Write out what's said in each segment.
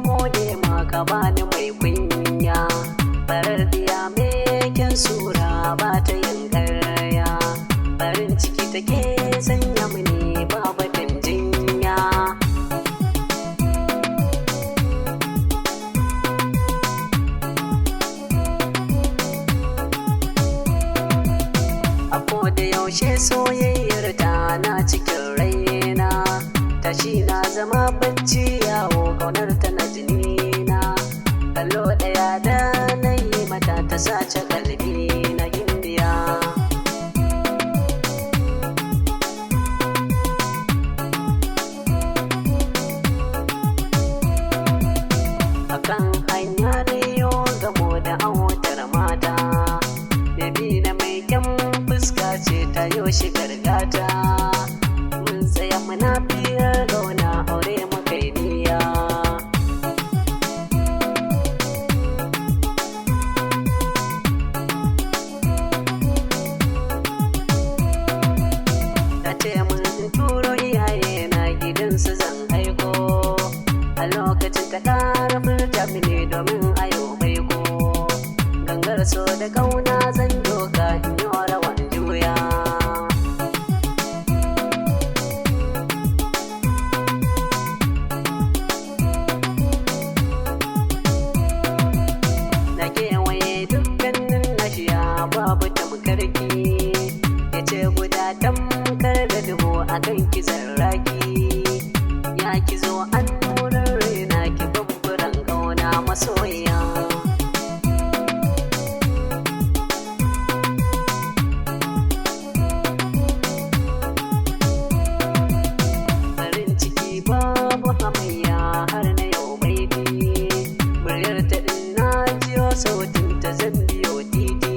gode maka bani mai kunya, farar diya mai kyan sura ba ta yin ƙarya, farin ciki take sanya mini babatin jinya. A koda yaushe soyayyar ta na cikin raina, tashi na zama bacci yawo ƙaunar ta na jinina, kallo ɗaya da na yi mata ta sace kalbi na gindiya. Akan hanya na yo gamo da autar mata, bebi na mai kyan fuska ce ta yo shigar gata, mun tsaya muna biyar gauna aure muka yi niyya. Ta ce mun turo iyaye na gidansu zan aiko, a lokacin ta ƙara furta mini domin ayo baiko, gangar so da ƙauna zan doka in yi rawan juya. Na kewaye dukkanin nashiya babu tamkarki, ya ce guda tamkar da dubu a kan kizar raki, ya ki zo an nurar raina ki babburan ƙauna masoya. Farin ciki babu hamayya har na yau baby, muryar ta ina jiyo sautin ta zan biyo titi,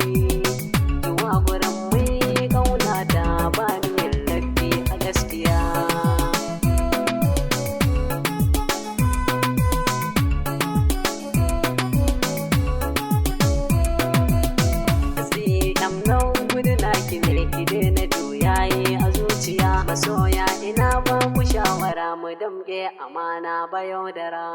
zuwa gurin mai ƙauna ta ba ni yin lafi a gaskiya. Nan gudu na ki ne ki daina juyayi a zuciya, masoya ina ba ku shawara mu damƙe amana ba yaudara.